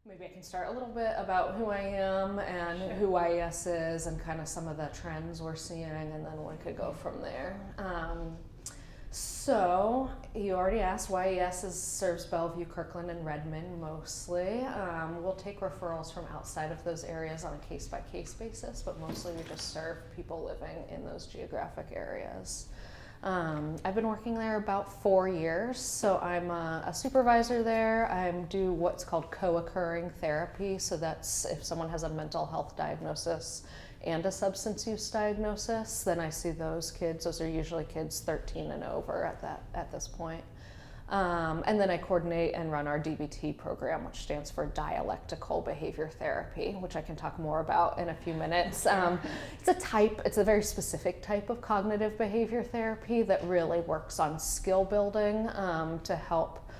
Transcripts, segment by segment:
Maybe I can start a little bit about who I am and who Y.E.S is and kind of some of the trends we're seeing, and then we could go from there. So you already asked, Y.E.S serves Bellevue, Kirkland, and Redmond mostly. We'll take referrals from outside of those areas on a case-by-case basis, but mostly we just serve people living in those geographic areas. I've been working there about 4 years, so I'm a supervisor there. I do what's called co-occurring therapy, so that's if someone has a mental health diagnosis and a substance use diagnosis, then I see those kids. Those are usually kids 13 and over at this point. And then I coordinate and run our DBT program, which stands for Dialectical Behavior Therapy, which I can talk more about in a few minutes. It's a very specific type of cognitive behavior therapy that really works on skill building to help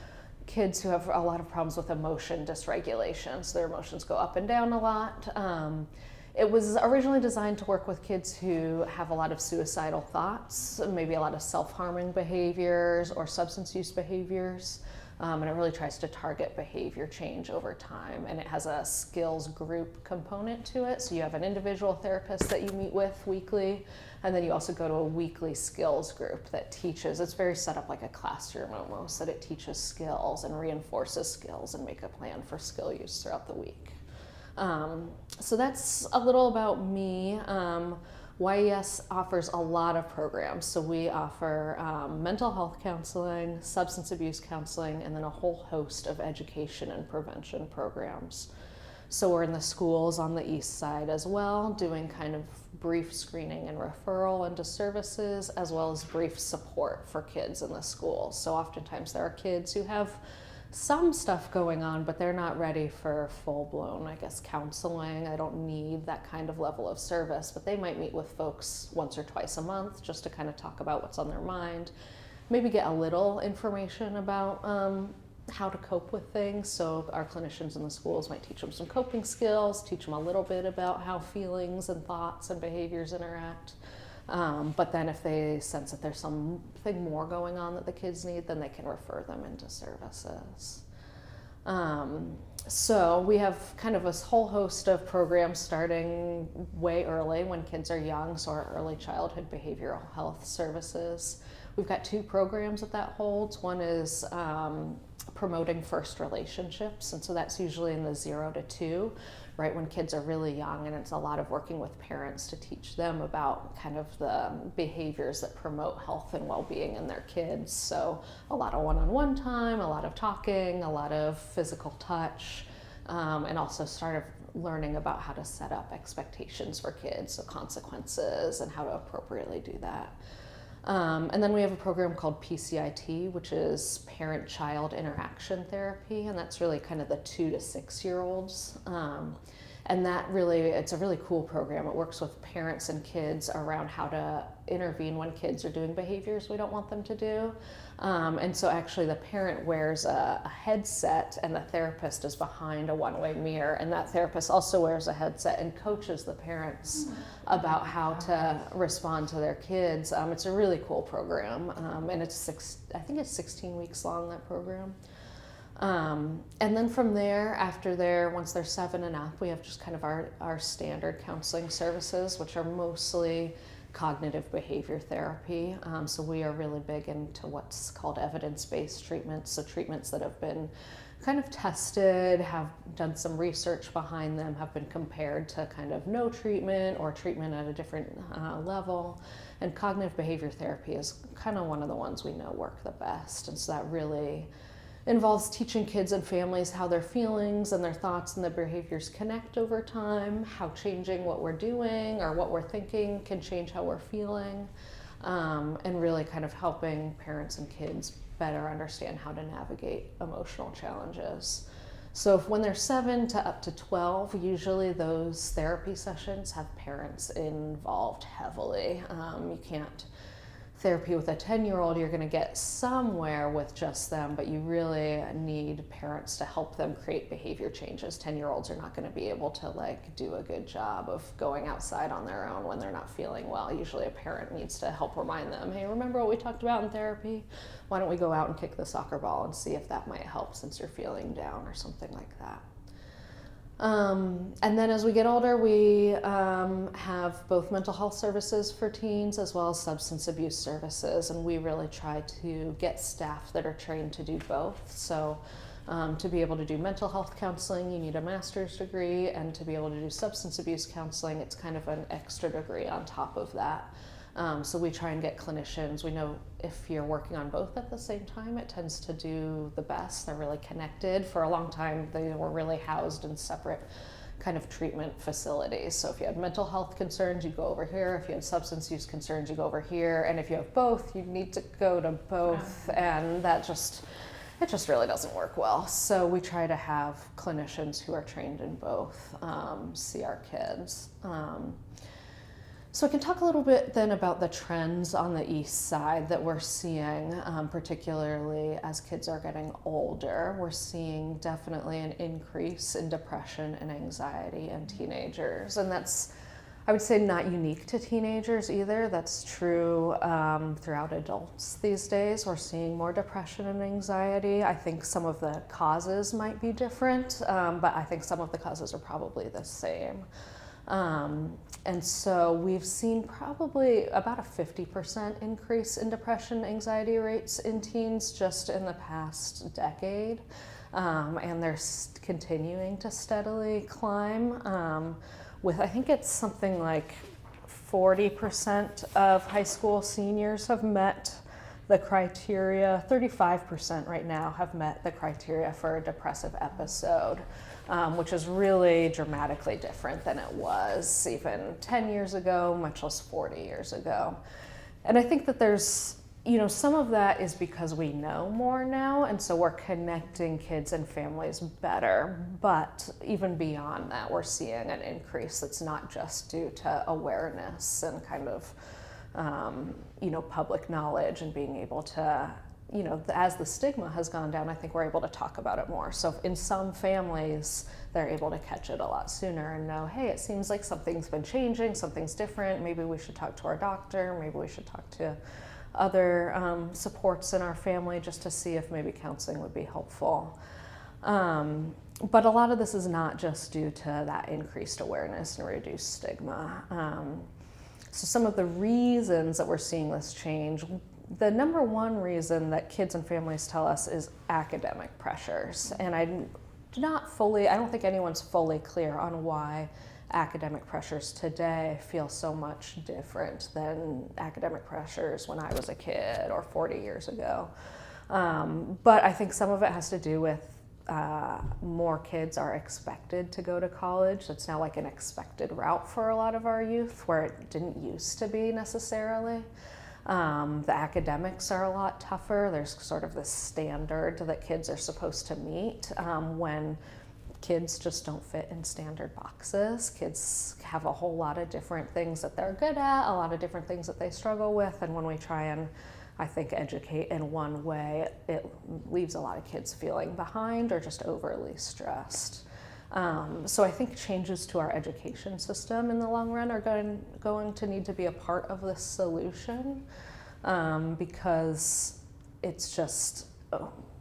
kids who have a lot of problems with emotion dysregulation. So their emotions go up and down a lot. It was originally designed to work with kids who have a lot of suicidal thoughts, maybe a lot of self-harming behaviors or substance use behaviors. And it really tries to target behavior change over time. And it has a skills group component to it. So you have an individual therapist that you meet with weekly, and then you also go to a weekly skills group that teaches. It's very set up like a classroom almost, that it teaches skills and reinforces skills and make a plan for skill use throughout the week. So that's a little about me. Y.E.S offers a lot of programs. So we offer mental health counseling, substance abuse counseling, and then a whole host of education and prevention programs. So we're in the schools on the Eastside as well, doing kind of brief screening and referral into services, as well as brief support for kids in the schools. So oftentimes there are kids who have some stuff going on, but they're not ready for full-blown, counseling. I don't need that kind of level of service, but they might meet with folks once or twice a month just to kind of talk about what's on their mind, maybe get a little information about how to cope with things. So our clinicians in the schools might teach them some coping skills, teach them a little bit about how feelings and thoughts and behaviors interact. But then if they sense that there's something more going on that the kids need, then they can refer them into services. So we have kind of a whole host of programs starting way early when kids are young, so our early childhood behavioral health services. We've got 2 programs that holds. One is promoting first relationships, and so that's usually in the 0 to 2, right when kids are really young, and it's a lot of working with parents to teach them about kind of the behaviors that promote health and well-being in their kids. So a lot of one-on-one time, a lot of talking, a lot of physical touch, and also start learning about how to set up expectations for kids, so consequences and how to appropriately do that. And then we have a program called PCIT, which is Parent-Child Interaction Therapy, and that's really kind of the 2 to 6-year-olds. And it's a really cool program. It works with parents and kids around how to intervene when kids are doing behaviors we don't want them to do. And so actually the parent wears a headset and the therapist is behind a one-way mirror, and that therapist also wears a headset and coaches the parents about how to respond to their kids. It's a really cool program, and I think it's 16 weeks long, that program. And then from there, once they're 7 and up, we have just kind of our standard counseling services, which are mostly cognitive behavior therapy. So we are really big into what's called evidence-based treatments, so treatments that have been kind of tested, have done some research behind them, have been compared to kind of no treatment or treatment at a different level. And cognitive behavior therapy is kind of one of the ones we know work the best. And so that really involves teaching kids and families how their feelings and their thoughts and their behaviors connect over time, how changing what we're doing or what we're thinking can change how we're feeling, and really kind of helping parents and kids better understand how to navigate emotional challenges. So when they're 7 to up to 12, usually those therapy sessions have parents involved heavily. You can't therapy with a 10-year-old, you're going to get somewhere with just them, but you really need parents to help them create behavior changes. 10-year-olds are not going to be able to do a good job of going outside on their own when they're not feeling well. Usually a parent needs to help remind them, hey, remember what we talked about in therapy? Why don't we go out and kick the soccer ball and see if that might help since you're feeling down or something like that. And then as we get older, we have both mental health services for teens as well as substance abuse services, and we really try to get staff that are trained to do both. So to be able to do mental health counseling, you need a master's degree, and to be able to do substance abuse counseling, it's kind of an extra degree on top of that. So we try and get clinicians. We know if you're working on both at the same time, it tends to do the best. They're really connected. For a long time, they were really housed in separate kind of treatment facilities. So if you had mental health concerns, you go over here. If you had substance use concerns, you go over here. And if you have both, you need to go to both. And it just really doesn't work well. So we try to have clinicians who are trained in both see our kids. So I can talk a little bit then about the trends on the East Side that we're seeing, particularly as kids are getting older. We're seeing definitely an increase in depression and anxiety in teenagers. And that's, I would say, not unique to teenagers either. That's true throughout adults these days. We're seeing more depression and anxiety. I think some of the causes might be different, but I think some of the causes are probably the same. And so we've seen probably about a 50% increase in depression, anxiety rates in teens just in the past decade. And they're continuing to steadily climb. With, I think it's something like 40% of high school seniors have met the criteria, 35% right now have met the criteria for a depressive episode. Which is really dramatically different than it was even 10 years ago, much less 40 years ago. And I think that there's, some of that is because we know more now, and so we're connecting kids and families better. But even beyond that, we're seeing an increase that's not just due to awareness and kind of, public knowledge and being able to, as the stigma has gone down, I think we're able to talk about it more. So in some families, they're able to catch it a lot sooner and know, hey, it seems like something's been changing, something's different. Maybe we should talk to our doctor. Maybe we should talk to other supports in our family just to see if maybe counseling would be helpful. But a lot of this is not just due to that increased awareness and reduced stigma. So some of the reasons that we're seeing this change, the number one reason that kids and families tell us is academic pressures. And I don't think anyone's fully clear on why academic pressures today feel so much different than academic pressures when I was a kid or 40 years ago. But I think some of it has to do with more kids are expected to go to college. It's now like an expected route for a lot of our youth, where it didn't used to be necessarily. The academics are a lot tougher. There's sort of this standard that kids are supposed to meet when kids just don't fit in standard boxes. Kids have a whole lot of different things that they're good at, a lot of different things that they struggle with, and when we try and, I think, educate in one way, it leaves a lot of kids feeling behind or just overly stressed. So I think changes to our education system in the long run are going to need to be a part of this solution, because it's just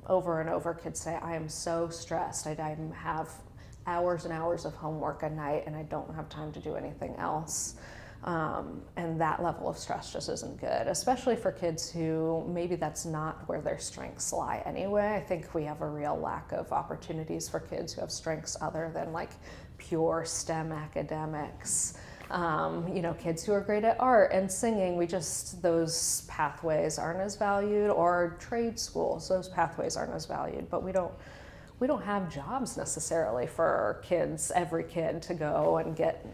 over and over kids say, I am so stressed. I have hours and hours of homework a night and I don't have time to do anything else. And that level of stress just isn't good, especially for kids who maybe that's not where their strengths lie anyway. I think we have a real lack of opportunities for kids who have strengths other than like pure STEM academics. Kids who are great at art and singing, those pathways aren't as valued, or trade schools, those pathways aren't as valued, but we don't have jobs necessarily for kids, every kid to go and get,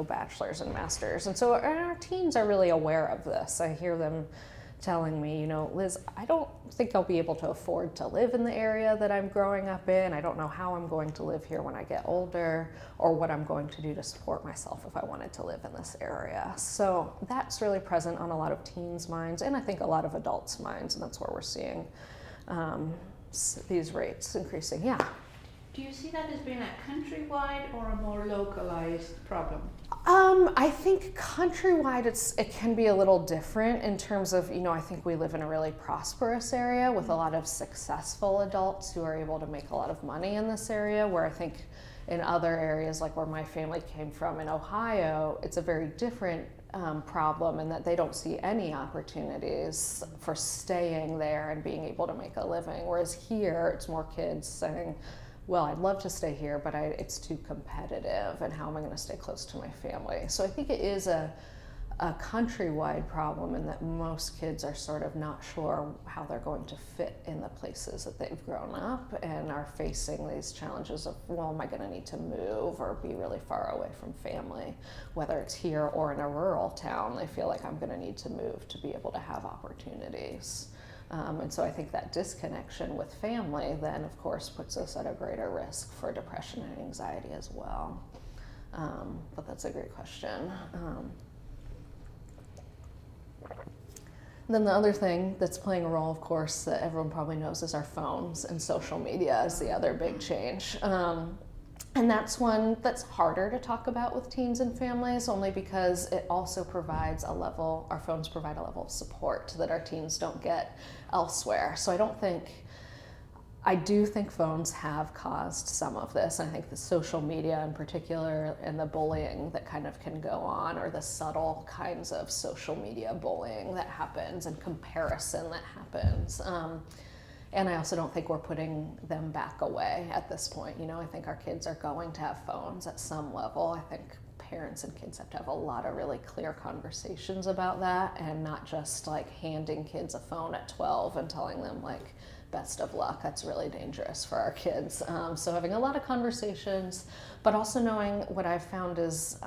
bachelor's and master's. And so our teens are really aware of this. I hear them telling me, Liz, I don't think I'll be able to afford to live in the area that I'm growing up in. I don't know how I'm going to live here when I get older, or what I'm going to do to support myself if I wanted to live in this area. So that's really present on a lot of teens' minds, and I think a lot of adults' minds, and that's where we're seeing these rates increasing. Yeah. Do you see that as being a countrywide or a more localized problem? I think countrywide it can be a little different in terms of, I think we live in a really prosperous area with a lot of successful adults who are able to make a lot of money in this area, where I think In other areas, like where my family came from in Ohio, it's a very different problem in that they don't see any opportunities for staying there and being able to make a living. Whereas here, it's more kids saying, well, I'd love to stay here, but it's too competitive, and how am I going to stay close to my family? So I think it is a countrywide problem in that most kids are sort of not sure how they're going to fit in the places that they've grown up and are facing these challenges of, well, am I going to need to move or be really far away from family? Whether it's here or in a rural town, they feel like I'm going to need to move to be able to have opportunities. And so I think that disconnection with family then, of course, puts us at a greater risk for depression and anxiety as well. But that's a great question. Then the other thing that's playing a role, of course, that everyone probably knows is our phones, and social media is the other big change. And that's one that's harder to talk about with teens and families, only because it also provides our phones provide a level of support that our teens don't get elsewhere. So I do think phones have caused some of this. I think the social media in particular and the bullying that kind of can go on, or the subtle kinds of social media bullying that happens and comparison that happens. And I also don't think we're putting them back away at this point. I think our kids are going to have phones at some level. I think parents and kids have to have a lot of really clear conversations about that, and not just like handing kids a phone at 12 and telling them like, best of luck. That's really dangerous for our kids. So having a lot of conversations, but also knowing what I've found is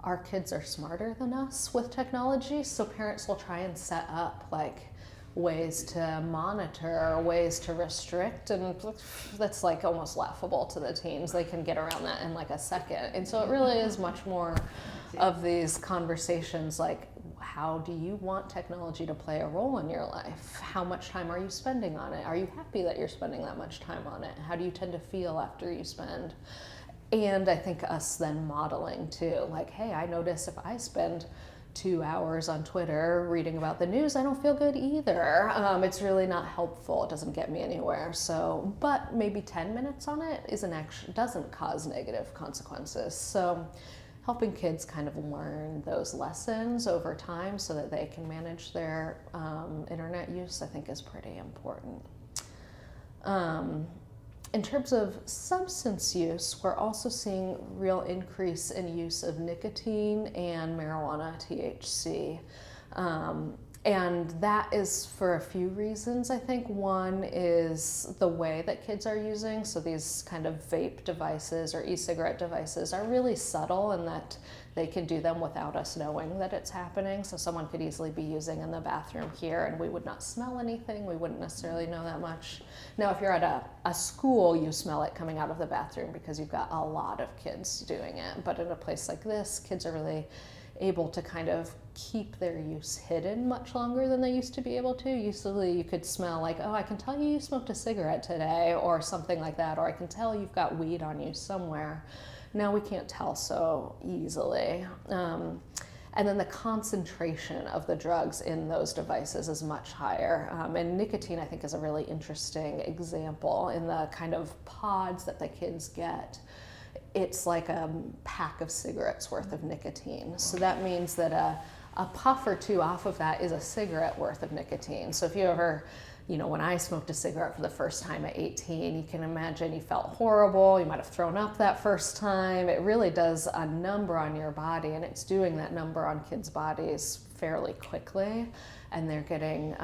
our kids are smarter than us with technology. So parents will try and set up like ways to monitor, ways to restrict, and that's like almost laughable to the teens. They can get around that in like a second. And so it really is much more of these conversations like, how do you want technology to play a role in your life? How much time are you spending on it? Are you happy that you're spending that much time on it? How do you tend to feel after you spend? And I think us then modeling too, like, hey, I notice if I spend 2 hours on Twitter reading about the news, I don't feel good either. It's really not helpful. It doesn't get me anywhere. So, but maybe 10 minutes on it doesn't cause negative consequences. So helping kids kind of learn those lessons over time so that they can manage their internet use, I think is pretty important. In terms of substance use, we're also seeing real increase in use of nicotine and marijuana, THC. And that is for a few reasons, I think. One is the way that kids are using. So these kind of vape devices or e-cigarette devices are really subtle in that they can do them without us knowing that it's happening. So someone could easily be using in the bathroom here and we would not smell anything. We wouldn't necessarily know that much. Now, if you're at a school, you smell it coming out of the bathroom because you've got a lot of kids doing it. But in a place like this, kids are really able to kind of keep their use hidden much longer than they used to be able to. Usually you could smell like, oh, I can tell you smoked a cigarette today or something like that, or I can tell you've got weed on you somewhere. Now we can't tell so easily. And then the concentration of the drugs in those devices is much higher. And nicotine, I think, is a really interesting example in the kind of pods that the kids get. It's like a pack of cigarettes worth of nicotine. So that means that a puff or two off of that is a cigarette worth of nicotine. So if you ever, when I smoked a cigarette for the first time at 18, you can imagine you felt horrible. You might have thrown up that first time. It really does a number on your body, and it's doing that number on kids' bodies fairly quickly. And they're getting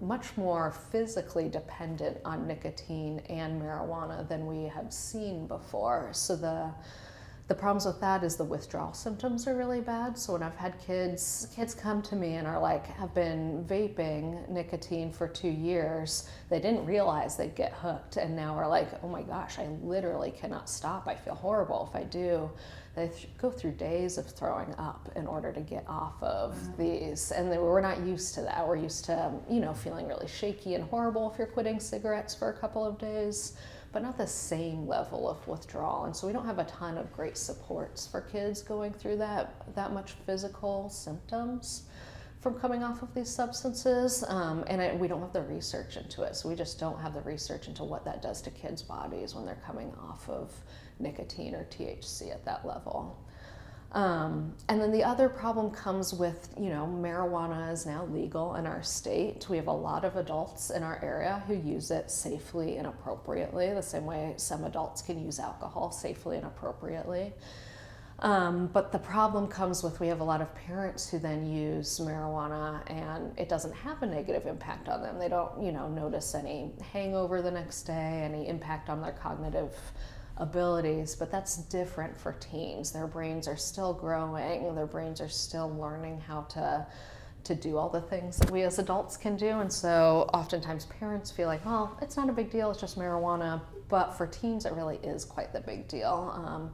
much more physically dependent on nicotine and marijuana than we have seen before. So the problems with that is the withdrawal symptoms are really bad. So when I've had kids come to me and are like, have been vaping nicotine for 2 years, they didn't realize they'd get hooked, and now are like, oh my gosh, I literally cannot stop. I feel horrible if I do. They go through days of throwing up in order to get off of these. And we're not used to that. We're used to, feeling really shaky and horrible if you're quitting cigarettes for a couple of days, but not the same level of withdrawal. And so we don't have a ton of great supports for kids going through that much physical symptoms. from coming off of these substances, and we don't have the research into it, so we just don't have the research into what that does to kids' bodies when they're coming off of nicotine or THC at that level. And then the other problem comes with, marijuana is now legal in our state. We have a lot of adults in our area who use it safely and appropriately, the same way some adults can use alcohol safely and appropriately. But the problem comes with, we have a lot of parents who then use marijuana and it doesn't have a negative impact on them. They don't, notice any hangover the next day, any impact on their cognitive abilities, but that's different for teens. Their brains are still growing, their brains are still learning how to do all the things that we as adults can do. And so oftentimes parents feel like, well, it's not a big deal, it's just marijuana. But for teens, it really is quite the big deal.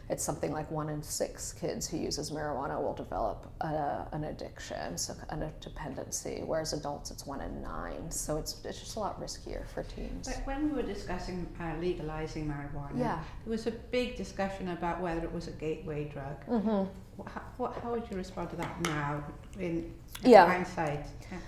It's something like 1 in 6 kids who uses marijuana will develop an addiction, so a dependency, whereas adults it's 1 in 9. So it's just a lot riskier for teens. But when we were discussing legalizing marijuana, there was a big discussion about whether it was a gateway drug. Mm-hmm. How would you respond to that now in hindsight? Yeah.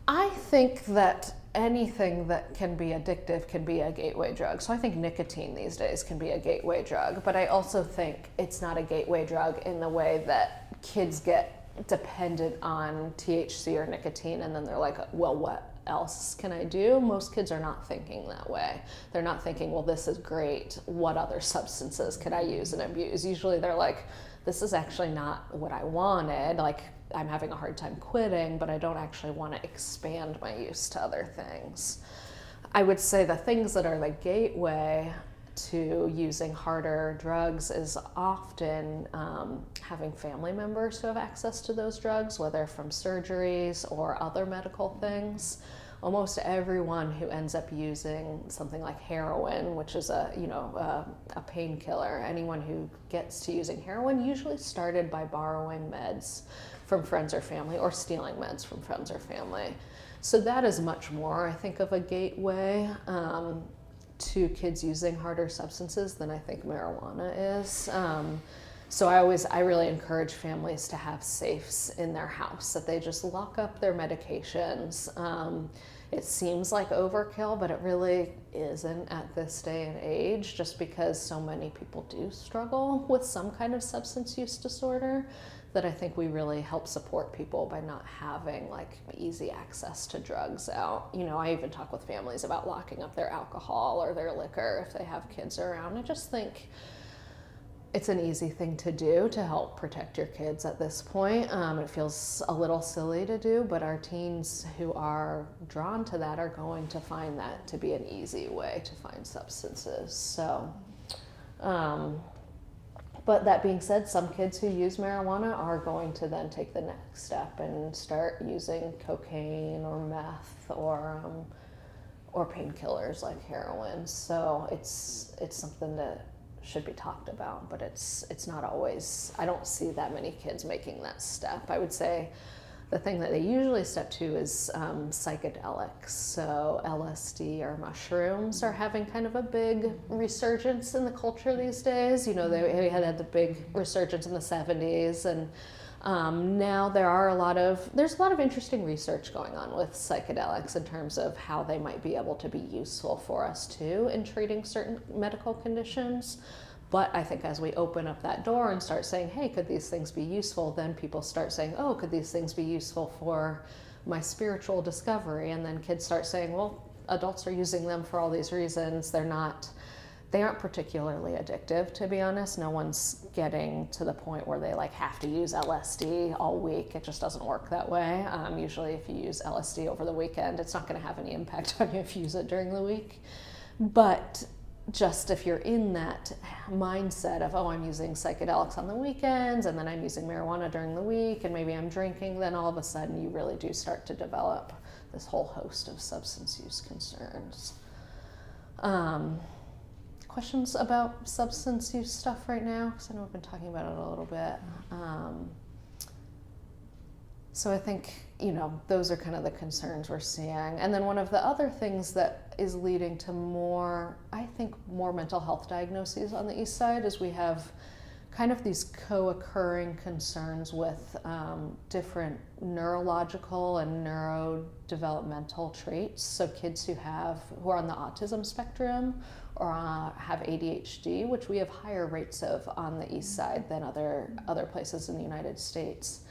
I think that anything that can be addictive can be a gateway drug. So I think nicotine these days can be a gateway drug, but I also think it's not a gateway drug in the way that kids get dependent on THC or nicotine and then they're like, well, what else can I do? Most kids are not thinking that way. They're not thinking, well, this is great. What other substances could I use and abuse? Usually they're like, this is actually not what I wanted. Like, I'm having a hard time quitting, but I don't actually want to expand my use to other things. I would say the things that are the gateway to using harder drugs is often having family members who have access to those drugs, whether from surgeries or other medical things. Almost everyone who ends up using something like heroin, which is a painkiller, anyone who gets to using heroin usually started by borrowing meds from friends or family or stealing meds from friends or family. So that is much more, I think, of a gateway to kids using harder substances than I think marijuana is. So I really encourage families to have safes in their house, that they just lock up their medications. It seems like overkill, but it really isn't at this day and age, just because so many people do struggle with some kind of substance use disorder, that I think we really help support people by not having like easy access to drugs out. I even talk with families about locking up their alcohol or their liquor if they have kids around. I just think it's an easy thing to do to help protect your kids at this point. It feels a little silly to do, but our teens who are drawn to that are going to find that to be an easy way to find substances. So, but that being said, some kids who use marijuana are going to then take the next step and start using cocaine or meth or painkillers like heroin. So it's something that should be talked about, but it's not always, I don't see that many kids making that step. I would say the thing that they usually step to is psychedelics. So LSD or mushrooms are having kind of a big resurgence in the culture these days. They had the big resurgence in the 70s, and now there's a lot of interesting research going on with psychedelics in terms of how they might be able to be useful for us too in treating certain medical conditions. But I think as we open up that door and start saying, hey, could these things be useful? Then people start saying, oh, could these things be useful for my spiritual discovery? And then kids start saying, well, adults are using them for all these reasons. They aren't particularly addictive, to be honest. No one's getting to the point where they have to use LSD all week. It just doesn't work that way. Usually if you use LSD over the weekend, it's not going to have any impact on you if you use it during the week. But just if you're in that mindset of, oh, I'm using psychedelics on the weekends and then I'm using marijuana during the week and maybe I'm drinking, then all of a sudden you really do start to develop this whole host of substance use concerns. Questions about substance use stuff right now? Because I know we've been talking about it a little bit. So I think, those are kind of the concerns we're seeing. And then one of the other things that is leading to more mental health diagnoses on the East Side is we have kind of these co-occurring concerns with different neurological and neurodevelopmental traits. So kids who are on the autism spectrum or have ADHD, which we have higher rates of on the East Side than other places in the United States.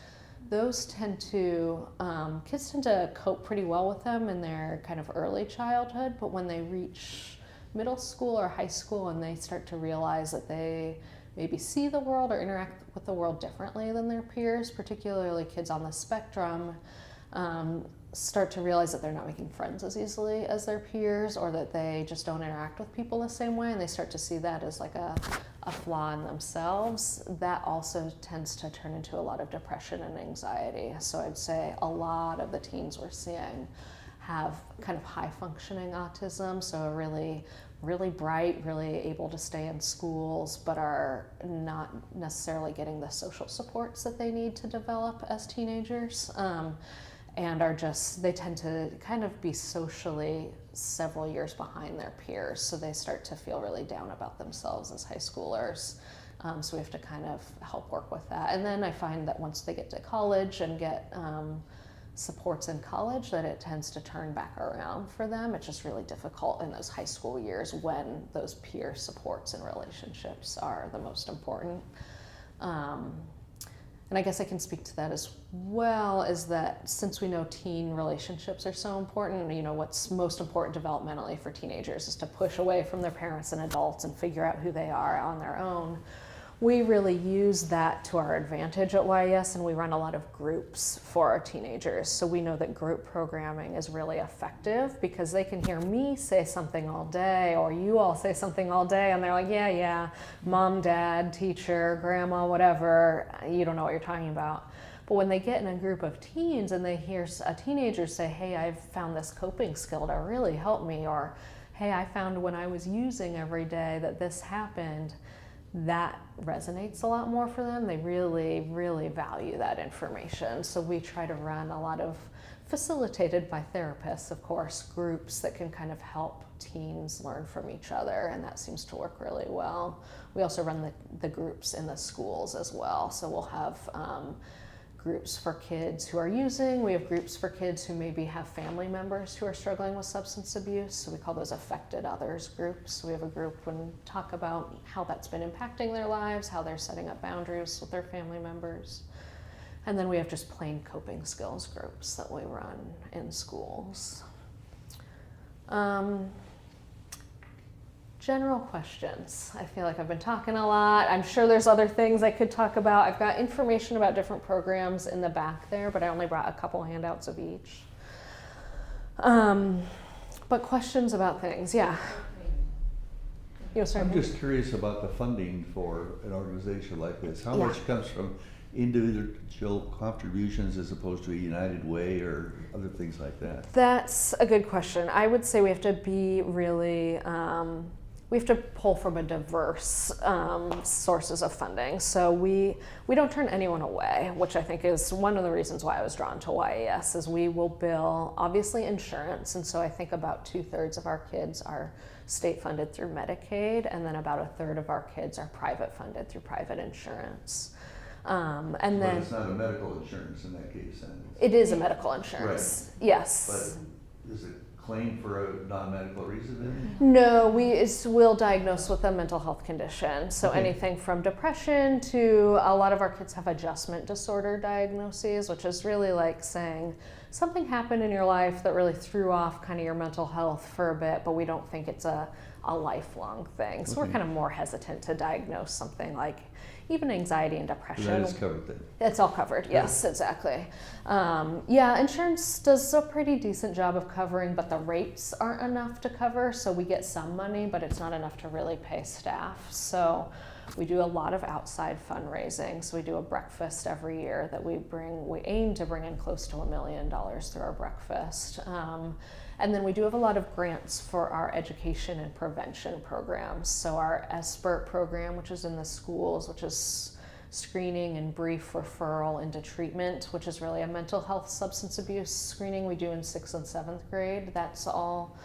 Those kids tend to cope pretty well with them in their kind of early childhood, but when they reach middle school or high school and they start to realize that they maybe see the world or interact with the world differently than their peers, particularly kids on the spectrum, start to realize that they're not making friends as easily as their peers, or that they just don't interact with people the same way, and they start to see that as like a flaw in themselves. That also tends to turn into a lot of depression and anxiety. So I'd say a lot of the teens we're seeing have kind of high functioning autism, so really bright, really able to stay in schools, but are not necessarily getting the social supports that they need to develop as teenagers. And they tend to kind of be socially several years behind their peers, so they start to feel really down about themselves as high schoolers. So we have to kind of help work with that. And then I find that once they get to college and get supports in college, that it tends to turn back around for them. It's just really difficult in those high school years when those peer supports and relationships are the most important. And I guess I can speak to that as well, is that since we know teen relationships are so important, what's most important developmentally for teenagers is to push away from their parents and adults and figure out who they are on their own. We really use that to our advantage at Y.E.S, and we run a lot of groups for our teenagers. So we know that group programming is really effective because they can hear me say something all day, or you all say something all day, and they're like, yeah, mom, dad, teacher, grandma, whatever, you don't know what you're talking about. But when they get in a group of teens and they hear a teenager say, hey, I've found this coping skill to really help me, or hey, I found when I was using every day that this happened, that resonates a lot more for them. They really, really value that information. So we try to run a lot of, facilitated by therapists, of course, groups that can kind of help teens learn from each other, and that seems to work really well. We also run the groups in the schools as well. So we'll have groups for kids who are using. We have groups for kids who maybe have family members who are struggling with substance abuse. So we call those affected others groups. So we have a group and talk about how that's been impacting their lives, how they're setting up boundaries with their family members. And then we have just plain coping skills groups that we run in schools. General questions. I feel like I've been talking a lot. I'm sure there's other things I could talk about. I've got information about different programs in the back there, but I only brought a couple handouts of each. But questions about things, yeah. I'm just curious about the funding for an organization like this. How much comes from individual contributions as opposed to a United Way or other things like that? That's a good question. I would say we have to be really, we have to pull from a diverse sources of funding. So we don't turn anyone away, which I think is one of the reasons why I was drawn to Y.E.S, is we will bill, obviously, insurance. And so I think about 2/3 of our kids are state funded through Medicaid, and then about 1/3 of our kids are private funded through private insurance. But it's not a medical insurance in that case, then? It is a medical insurance, right. Yes. But is it claimed for a non-medical reason then? No, we'll diagnose with a mental health condition. So anything from depression to, a lot of our kids have adjustment disorder diagnoses, which is really like saying something happened in your life that really threw off kind of your mental health for a bit, but we don't think it's a lifelong thing. So we're kind of more hesitant to diagnose something like even anxiety and depression. That is covered then? It's all covered, yes, exactly. Insurance does a pretty decent job of covering, but the rates aren't enough to cover, so we get some money, but it's not enough to really pay staff. So we do a lot of outside fundraising. So we do a breakfast every year that we aim to bring in close to $1 million through our breakfast. And then we do have a lot of grants for our education and prevention programs. So our SBIRT program, which is in the schools, which is screening and brief referral into treatment, which is really a mental health substance abuse screening we do in 6th and 7th grade. That's all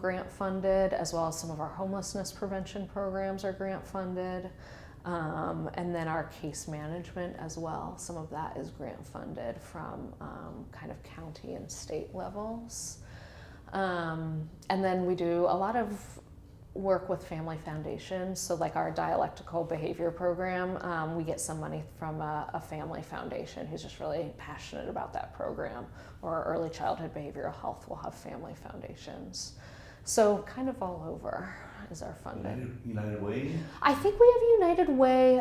grant funded, as well as some of our homelessness prevention programs are grant funded. And then our case management as well. Some of that is grant funded from kind of county and state levels. And then we do a lot of work with family foundations. So like our Dialectical behavior program, we get some money from a family foundation who's just really passionate about that program. Or our early childhood behavioral health will have family foundations. So kind of all over is our funding. United Way? I think we have United Way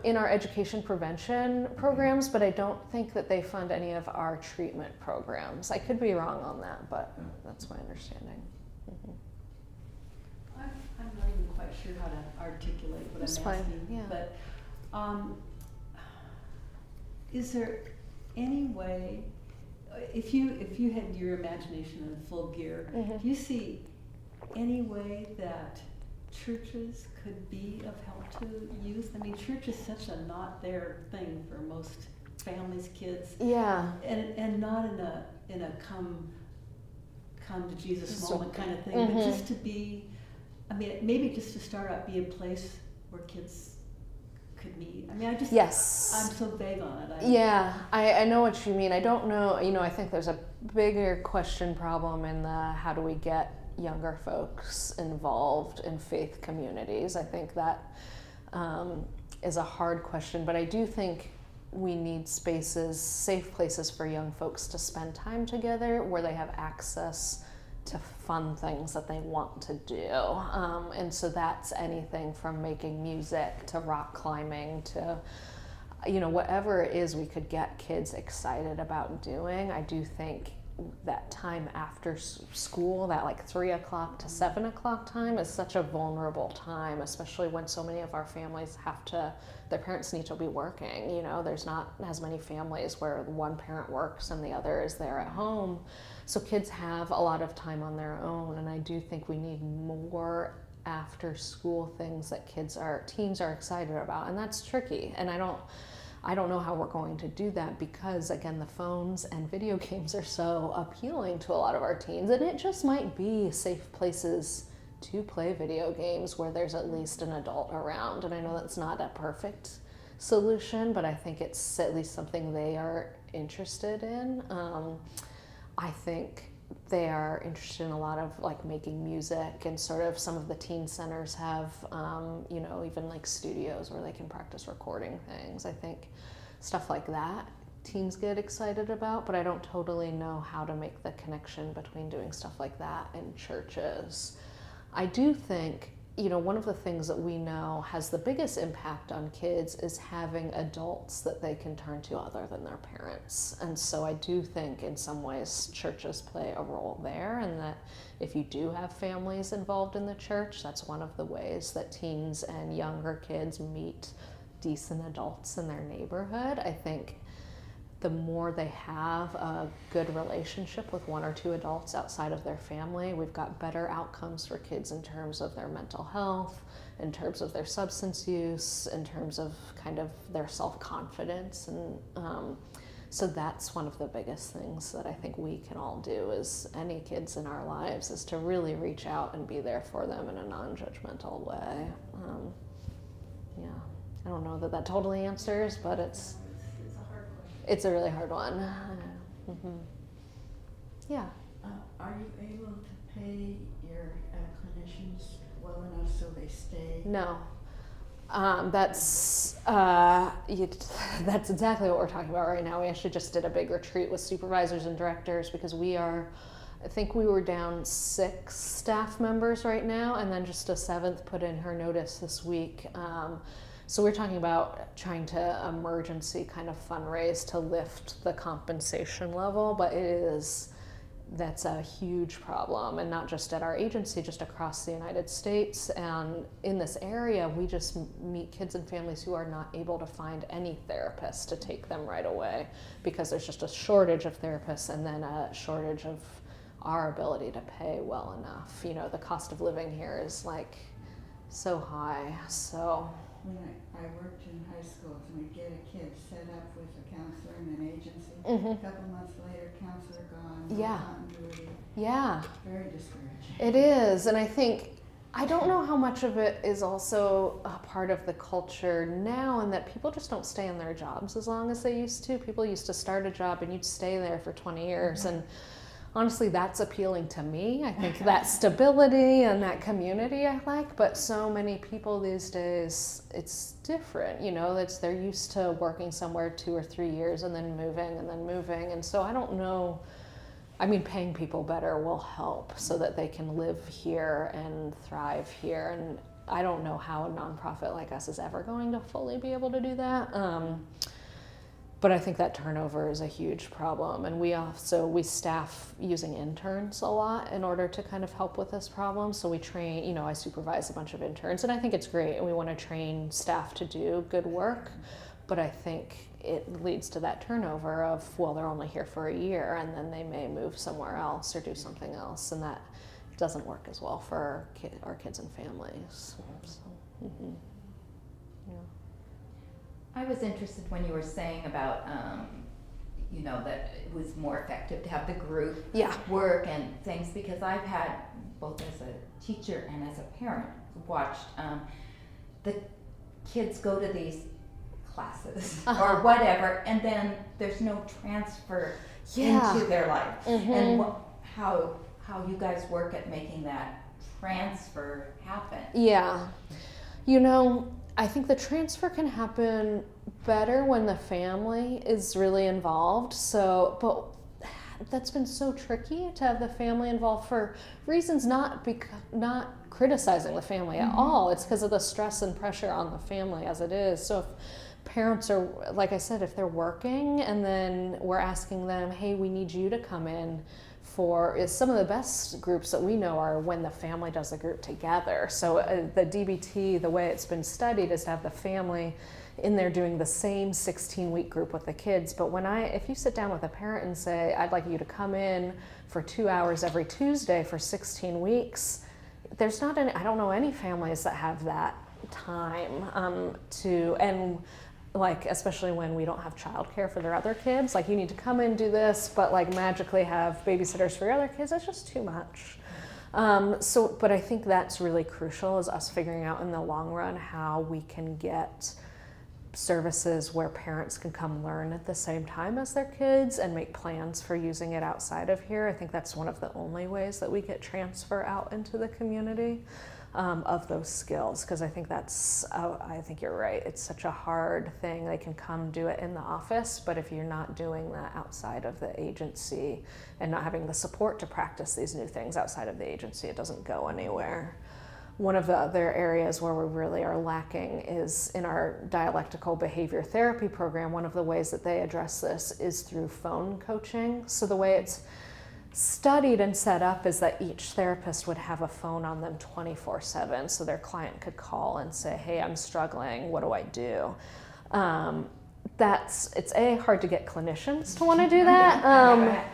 in our education prevention programs, but I don't think that they fund any of our treatment programs. I could be wrong on that, but that's my understanding. Mm-hmm. I'm not even quite sure how to articulate what That's I'm fine. asking, Yeah. but is there any way, if you had your imagination in full gear, Mm-hmm. do you see any way that churches could be of help to youth? I mean, church is such a not their thing for most families, kids, Yeah. and not in a come to Jesus So- moment kind of thing, Mhm. but just to be, I mean, maybe just to start out, be a place where kids could meet. I mean, I'm Yes. so vague on it. Yeah, I know what you mean. I don't know, I think there's a bigger question problem in the how do we get younger folks involved in faith communities. I think that is a hard question, but I do think we need spaces, safe places for young folks to spend time together where they have access to fun things that they want to do. And so that's anything from making music to rock climbing to, whatever it is we could get kids excited about doing. I do think that time after school, that like 3 o'clock to 7 o'clock time is such a vulnerable time, especially when so many of our families their parents need to be working. There's not as many families where one parent works and the other is there at home. So kids have a lot of time on their own, and I do think we need more after school things that teens are excited about, and that's tricky. And I don't know how we're going to do that because, again, the phones and video games are so appealing to a lot of our teens, and it just might be safe places to play video games where there's at least an adult around. And I know that's not a perfect solution, but I think it's at least something they are interested in. I think they are interested in a lot of like making music, and sort of some of the teen centers have, even like studios where they can practice recording things. I think stuff like that teens get excited about, but I don't totally know how to make the connection between doing stuff like that and churches. I do think, one of the things that we know has the biggest impact on kids is having adults that they can turn to other than their parents. And so I do think in some ways churches play a role there, and that if you do have families involved in the church, that's one of the ways that teens and younger kids meet decent adults in their neighborhood. I think the more they have a good relationship with one or two adults outside of their family, we've got better outcomes for kids in terms of their mental health, in terms of their substance use, in terms of kind of their self-confidence. And so that's one of the biggest things that I think we can all do as any kids in our lives, is to really reach out and be there for them in a non-judgmental way. I don't know that totally answers, but it's a hard question. it's a really hard one. Mm-hmm. Yeah. Are you able to pay your clinicians well enough so they stay? No. That's exactly what we're talking about right now. We actually just did a big retreat with supervisors and directors because I think we were down 6 staff members right now, and then just a 7th put in her notice this week. So we're talking about trying to emergency kind of fundraise to lift the compensation level, but that's a huge problem, and not just at our agency, just across the United States. And in this area, we just meet kids and families who are not able to find any therapist to take them right away because there's just a shortage of therapists, and then a shortage of our ability to pay well enough. The cost of living here is like so high. So When I worked in high schools, and we'd get a kid set up with a counselor in an agency. Mhm. A couple months later, counselor gone, no Yeah. continuity. yeah. Very discouraging. It is, and I think, I don't know how much of it is also a part of the culture now, and that people just don't stay in their jobs as long as they used to. People used to start a job and you'd stay there for 20 years. And honestly, that's appealing to me. I think that stability and that community I like, but so many people these days, it's different, they're used to working somewhere 2 or 3 years and then moving. And so I don't know. I mean, paying people better will help so that they can live here and thrive here. And I don't know how a nonprofit like us is ever going to fully be able to do that. But I think that turnover is a huge problem. And we staff using interns a lot in order to kind of help with this problem. So we train, I supervise a bunch of interns, and I think it's great. And we want to train staff to do good work. But I think it leads to that turnover of, well, they're only here for a year and then they may move somewhere else or do something else, and that doesn't work as well for our kids and families. So, yeah. I was interested when you were saying about, that it was more effective to have the group work and things, because I've had, both as a teacher and as a parent, watched the kids go to these classes or whatever, and then there's no transfer into their life. And how you guys work at making that transfer happen. Yeah. I think the transfer can happen better when the family is really involved. But that's been so tricky to have the family involved for reasons not criticizing the family at all. It's because of the stress and pressure on the family as it is. So if parents are, like I said, if they're working and then we're asking them, hey, we need you to come in some of the best groups that we know are when the family does the group together. So the DBT, the way it's been studied is to have the family in there doing the same 16-week group with the kids. But if you sit down with a parent and say, I'd like you to come in for 2 hours every Tuesday for 16 weeks, I don't know any families that have that time especially when we don't have childcare for their other kids. You need to come in and do this, but magically have babysitters for your other kids. It's just too much. But I think that's really crucial, is us figuring out in the long run how we can get services where parents can come learn at the same time as their kids and make plans for using it outside of here. I think that's one of the only ways that we get transfer out into the community. Of those skills, because I think I think you're right. It's such a hard thing. They can come do it in the office, but if you're not doing that outside of the agency and not having the support to practice these new things outside of the agency, it doesn't go anywhere. One of the other areas where we really are lacking is in our dialectical behavior therapy program. One of the ways that they address this is through phone coaching. So the way it's studied and set up is that each therapist would have a phone on them 24/7, so their client could call and say, hey, I'm struggling, what do I do? It's hard to get clinicians to want to do that,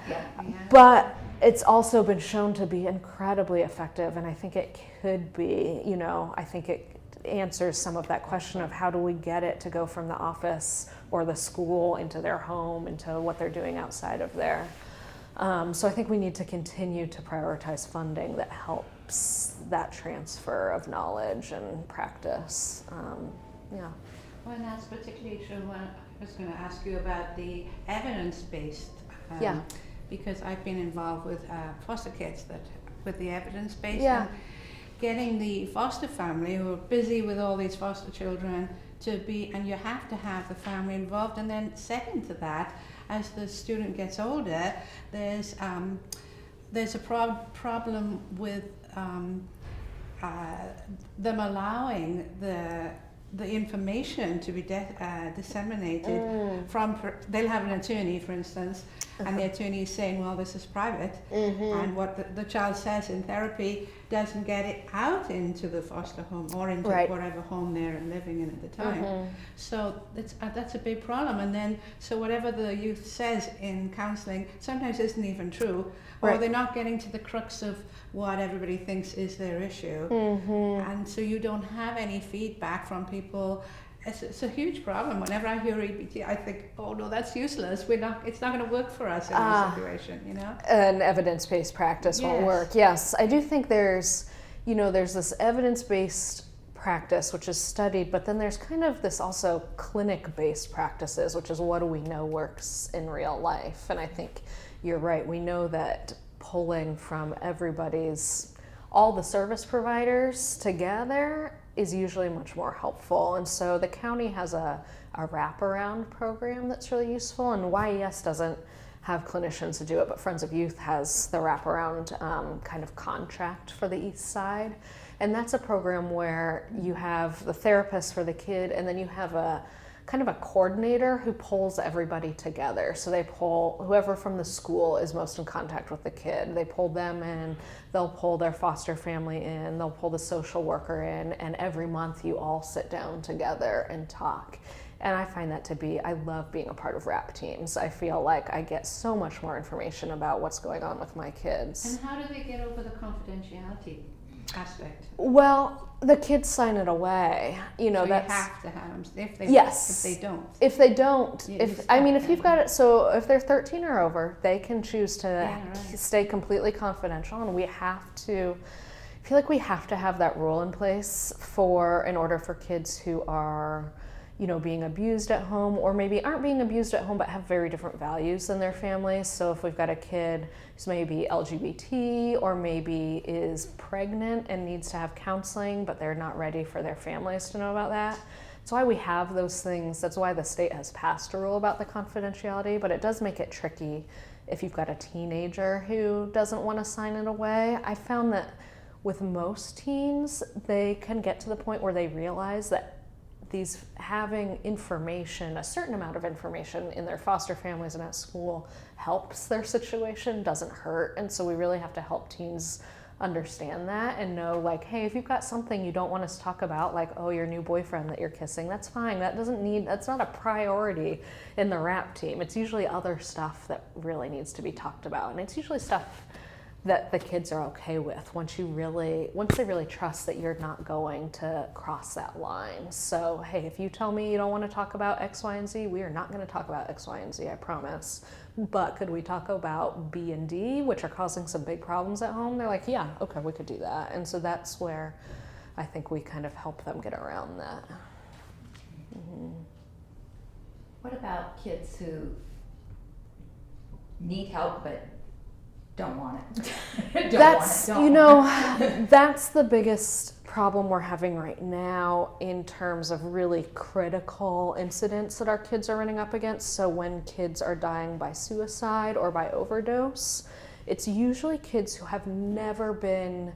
but it's also been shown to be incredibly effective, and I think it could be, I think it answers some of that question of how do we get it to go from the office or the school into their home, into what they're doing outside of there. So I think we need to continue to prioritize funding that helps that transfer of knowledge and practice. Well, and that's particularly true when I was going to ask you about the evidence-based. Because I've been involved with foster kids with the evidence-based. And getting the foster family who are busy with all these foster children and you have to have the family involved. And then second to that, as the student gets older, there's a problem with them allowing the information to be disseminated they'll have an attorney, for instance, and the attorney is saying, well, this is private, and what the child says in therapy doesn't get it out into the foster home or into whatever home they're living in at the time. So that's a big problem. And then, so whatever the youth says in counseling sometimes isn't even true, or they're not getting to the crux of what everybody thinks is their issue. And so you don't have any feedback from people. It's a huge problem. Whenever I hear EBT, I think, oh no, that's useless. It's not going to work for us in this situation, An evidence-based practice won't work. Yes, I do think there's, there's this evidence-based practice, which is studied, but then there's kind of this also clinic-based practices, which is what do we know works in real life. And I think you're right. We know that pulling from all the service providers together is usually much more helpful. And so the county has a wraparound program that's really useful, and Y.E.S doesn't have clinicians to do it, but Friends of Youth has the wraparound kind of contract for the Eastside. And that's a program where you have the therapist for the kid, and then you have a kind of a coordinator who pulls everybody together. So they pull whoever from the school is most in contact with the kid. They pull them in, they'll pull their foster family in, they'll pull the social worker in, and every month you all sit down together and talk. And I find that I love being a part of RAP teams. I feel like I get so much more information about what's going on with my kids. And how do they get over the confidentiality aspect? Well, the kids sign it away. So that's, you have to have them. If they don't. If they don't, if you've got it, so if they're 13 or over, they can choose to stay completely confidential, and I feel like we have to have that rule in place in order for kids who are being abused at home, or maybe aren't being abused at home but have very different values than their families. So if we've got a kid who's maybe LGBT or maybe is pregnant and needs to have counseling, but they're not ready for their families to know about that. That's why we have those things. That's why the state has passed a rule about the confidentiality, but it does make it tricky if you've got a teenager who doesn't want to sign it away. I found that with most teens, they can get to the point where they realize that having information, a certain amount of information in their foster families and at school helps their situation, doesn't hurt. And so we really have to help teens understand that and know, like, hey, if you've got something you don't want us to talk about, like, oh, your new boyfriend that you're kissing, that's fine. That's not a priority in the RAP team. It's usually other stuff that really needs to be talked about. And it's usually stuff that the kids are okay with once they really trust that you're not going to cross that line. So, hey, if you tell me you don't want to talk about X, Y, and Z, we are not going to talk about X, Y, and Z, I promise. But could we talk about B and D, which are causing some big problems at home? They're like, yeah, okay, we could do that. And so that's where I think we kind of help them get around that. Mm-hmm. What about kids who need help but don't want it? That's the biggest problem we're having right now in terms of really critical incidents that our kids are running up against. So when kids are dying by suicide or by overdose, it's usually kids who have never been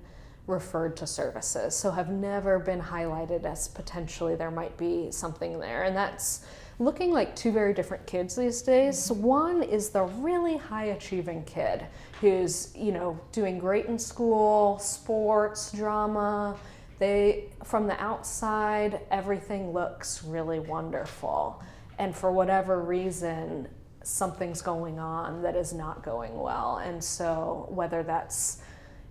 referred to services, so have never been highlighted as potentially there might be something there. And that's looking like two very different kids these days. One is the really high achieving kid who's, doing great in school, sports, drama. From the outside, everything looks really wonderful. And for whatever reason, something's going on that is not going well. And so whether that's,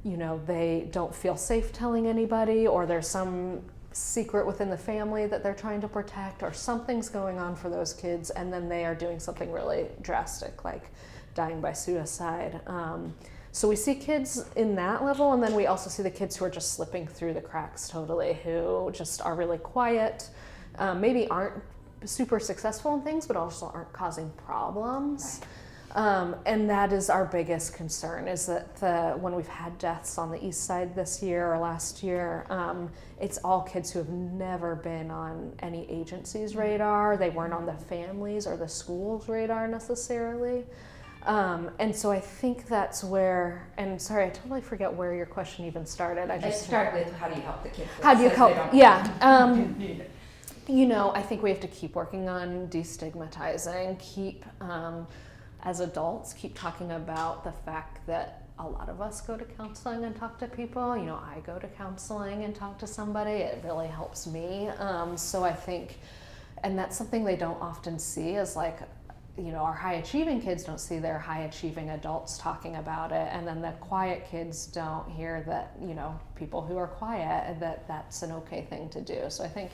they don't feel safe telling anybody, or there's some secret within the family that they're trying to protect, or something's going on for those kids, and then they are doing something really drastic, like dying by suicide. So we see kids in that level, and then we also see the kids who are just slipping through the cracks totally, who just are really quiet, maybe aren't super successful in things, but also aren't causing problems. Right. And that is our biggest concern, is that when we've had deaths on the Eastside this year or last year, it's all kids who have never been on any agency's radar. They weren't on the families or the school's radar necessarily. And so I think that's where, and sorry, I totally forget where your question even started. It started with how do you help the kids? How do you help? Yeah. I think we have to keep working on destigmatizing, keep, as adults, keep talking about the fact that a lot of us go to counseling and talk to people. I go to counseling and talk to somebody. It really helps me. So I think, and that's something they don't often see, is like, our high achieving kids don't see their high achieving adults talking about it. And then the quiet kids don't hear that, people who are quiet, that's an okay thing to do. So I think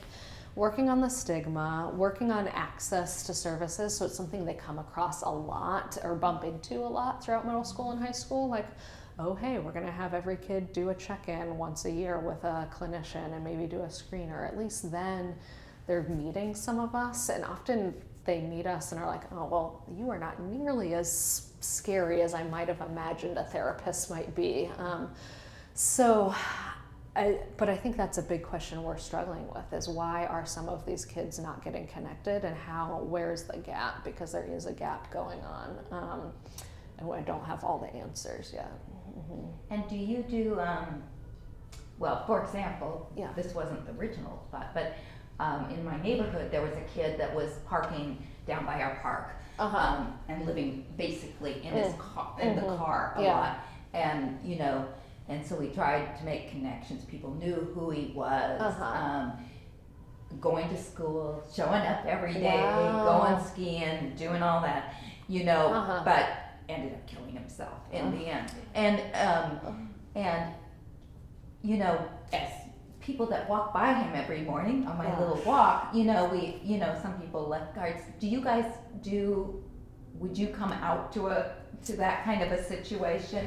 working on the stigma, working on access to services, so it's something they come across a lot or bump into a lot throughout middle school and high school, like, oh hey, we're gonna have every kid do a check-in once a year with a clinician and maybe do a screener. At least then they're meeting some of us, and often they meet us and are like, oh, well, you are not nearly as scary as I might have imagined a therapist might be. But I think that's a big question we're struggling with, is why are some of these kids not getting connected, and where's the gap? Because there is a gap going on, and I don't have all the answers yet. Mm-hmm. And do you do, well, for example, Yeah. this wasn't the original thought, but in my neighborhood there was a kid that was parking down by our park, and living basically in his car, in the car a lot, and you know, and so we tried to make connections. People knew who he was, going to school, showing up every day, going skiing, doing all that, you know, but ended up killing himself in the end. And you know, as people that walk by him every morning on my little walk, you know, some people left guards. Do you guys would you come out to that kind of a situation?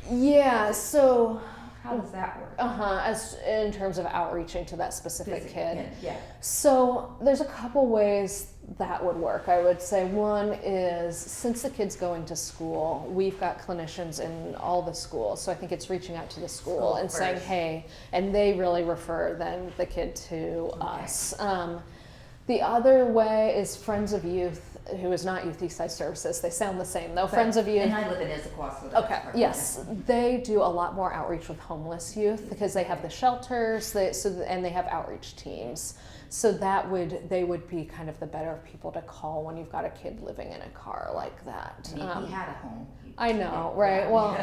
Yeah, so how does that work? As in terms of outreaching to that specific kid. Yeah. So there's a couple ways that would work. I would say one is, since the kid's going to school, we've got clinicians in all the schools. So I think it's reaching out to the school and saying, hey, and they really refer then the kid to us. The other way is Friends of Youth, who is not Youth Eastside Services. They sound the same though. Friends of Youth. And I live in Issaquah, so that's perfect. Yes, they do a lot more outreach with homeless youth because they have the shelters, and they have outreach teams. So they would be kind of the better people to call when you've got a kid living in a car like that. He had a home. I know, right? Well,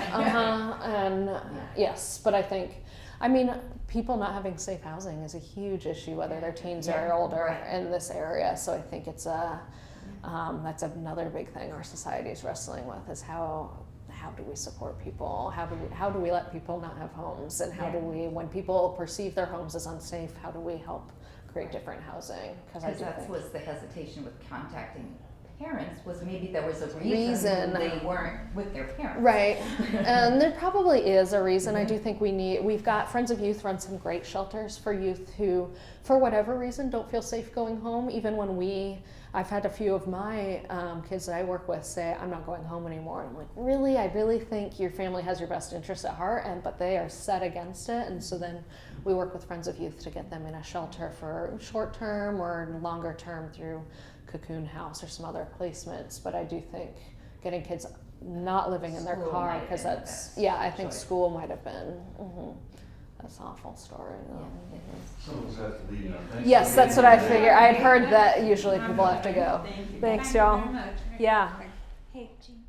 and yes, but I mean, people not having safe housing is a huge issue, whether they're teens or older in this area. So I think it's that's another big thing our society is wrestling with, is how do we support people? How do we let people not have homes? And how do we, when people perceive their homes as unsafe, how do we help create different housing? Because that was the hesitation with contacting parents, was maybe there was a reason they weren't with their parents. Right. And there probably is a reason. I do think we've got Friends of Youth run some great shelters for youth who, for whatever reason, don't feel safe going home. Even when I've had a few of my kids that I work with say, I'm not going home anymore. And I'm like, really? I really think your family has your best interests at heart, but they are set against it. And so then we work with Friends of Youth to get them in a shelter for short term or longer term through Cocoon House or some other placements. But I do think getting kids not living in their car, because I think school might have been. That's an awful story. Someone's have to leave now. Yes, that's what I figured. I had heard that usually people have to go. Thank you. Thanks, y'all. Thank you very much. Yeah. Hey, Jean.